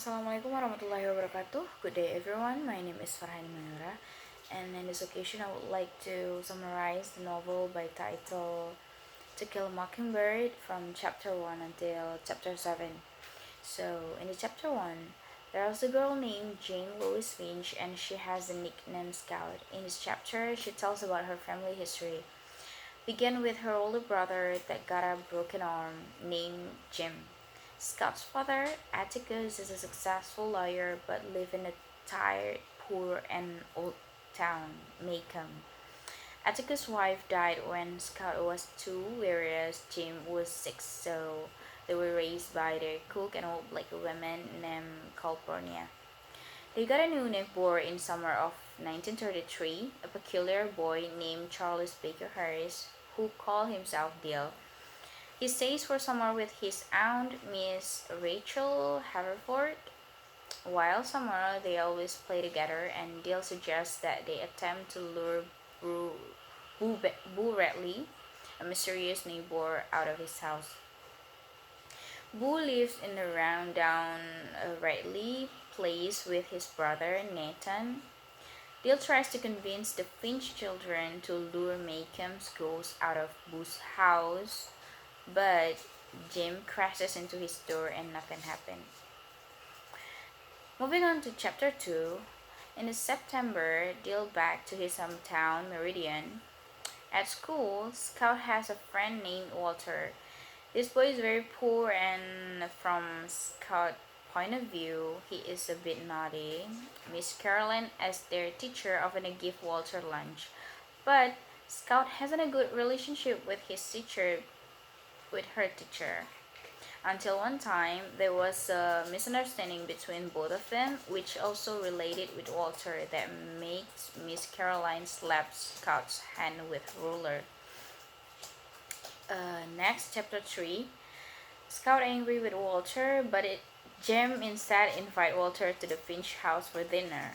Assalamualaikum warahmatullahi wabarakatuh. Good day, everyone. My name is Farhany Mayora, and in this occasion, I would like to summarize the novel by title To Kill a Mockingbird from chapter 1 until chapter 7. So, in the chapter 1, there was a girl named Jane Louise Finch, and she has the nickname Scout. In this chapter, she tells about her family history. Begin with her older brother that got a broken arm named Jim. Scott's father, Atticus, is a successful lawyer but lives in a tired, poor, and old town, Macomb. Atticus' wife died when Scott was two, whereas Jim was six, so they were raised by their cook, an old black woman named Calpurnia. They got a new neighbor in summer of 1933, a peculiar boy named Charles Baker Harris, who called himself Dale. He stays for summer with his aunt, Miss Rachel Haverford. While summer, they always play together, and Dale suggests that they attempt to lure Boo, Boo Radley, a mysterious neighbor, out of his house. Boo lives in the rundown Radley place with his brother Nathan. Dale tries to convince the Finch children to lure Macomb's ghost out of Boo's house, but Jim crashes into his door and nothing happens. Moving on to chapter 2, in September, Dale back to his hometown, Meridian. At school, Scout has a friend named Walter. This boy is very poor, and from Scout's point of view, he is a bit naughty. Miss Caroline, as their teacher, often give Walter lunch, but Scout hasn't a good relationship with her teacher. Until one time, there was a misunderstanding between both of them, which also related with Walter, that makes Miss Caroline slap Scout's hand with ruler. Next, chapter 3. Scout angry with Walter, but Jim instead invite Walter to the Finch house for dinner.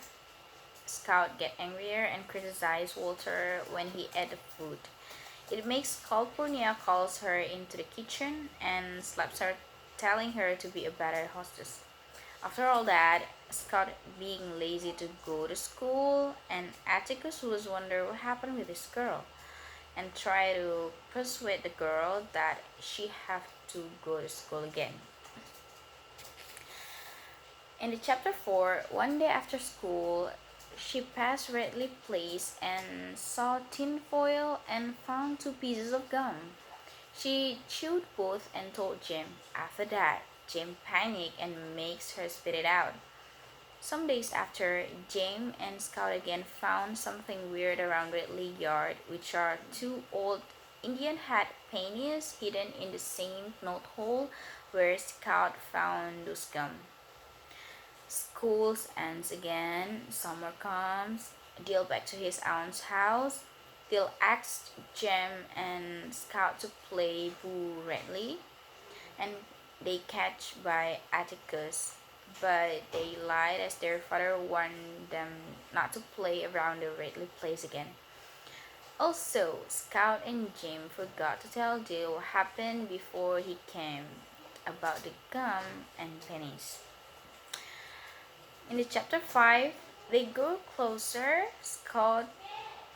Scout get angrier and criticize Walter when he ate the food. It makes Calpurnia calls her into the kitchen and slaps her, telling her to be a better hostess. After all that, Scott being lazy to go to school, and Atticus was wonder what happened with this girl, and try to persuade the girl that she have to go to school again. In the chapter 4, one day after school, she passed Redley Place and saw tin foil and found two pieces of gum. She chewed both and told Jim. After that, Jim panicked and makes her spit it out. Some days after, Jim and Scout again found something weird around Redley Yard, which are two old Indian hat pennies hidden in the same knot hole where Scout found those gum. School ends again, summer comes, Dale back to his aunt's house. Dale asks Jem and Scout to play Boo Radley, and they catch by Atticus, but they lied as their father warned them not to play around the Radley place again. Also, Scout and Jim forgot to tell Dale what happened before he came about the gum and pennies. In the chapter 5, they grow closer. Scott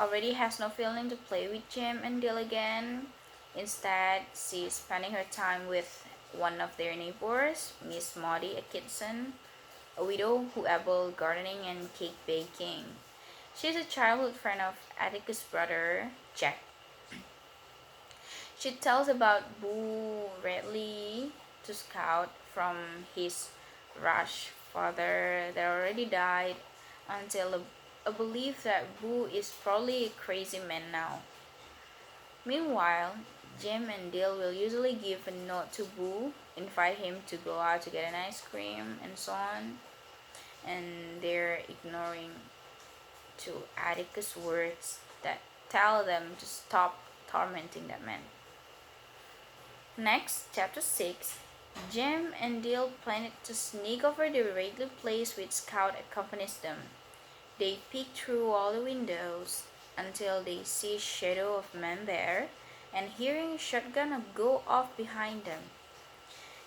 already has no feeling to play with Jim and Dale again. Instead, she's spending her time with one of their neighbors, Miss Maudie Atkinson, a widow who able gardening and cake baking. She's a childhood friend of Atticus' brother, Jack. She tells about Boo Radley to Scout from his rash father that already died, until a belief that Boo is probably a crazy man now. Meanwhile, Jim and Dale will usually give a note to Boo, invite him to go out to get an ice cream, and so on, and they're ignoring to Atticus' words that tell them to stop tormenting that man. Next, chapter 6. Jim and Dale planned to sneak over the Radley place with Scout accompanies them. They peek through all the windows until they see shadow of man there, and hearing a shotgun go off behind them.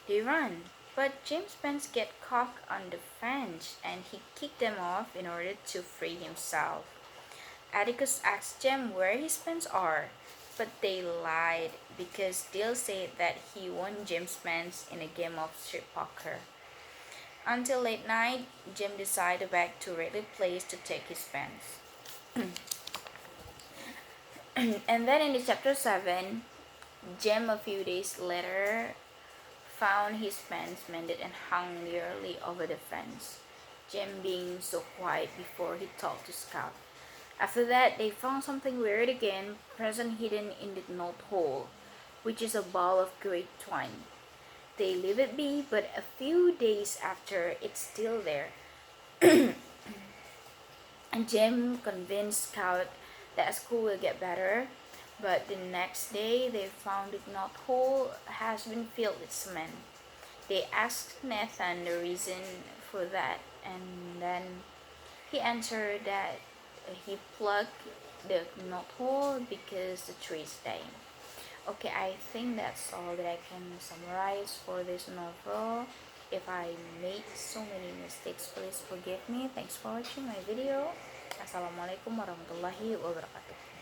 They run, But Jim's pants get caught on the fence and he kicked them off in order to free himself. Atticus asked Jem where his pants are, but they lied because Dale said that he won Jim's pants in a game of strip poker. Until late night, Jim decided back to Ridley Place to take his pants. And then in the chapter 7, Jem a few days later found his pants mended and hung nearly over the fence, Jem being so quiet before he talked to Scout. After that, they found something weird again, present hidden in the knot hole, which is a ball of great twine. They leave it be, but a few days after, it's still there. And Jim convinced Scout that school will get better, but the next day they found the knot hole has been filled with cement. They asked Nathan the reason for that, and then he answered that he plugged the knot hole because the tree is dying. Okay, I think that's all that I can summarize for this novel. If I made so many mistakes, please forgive me. Thanks for watching my video. Assalamualaikum warahmatullahi wabarakatuh.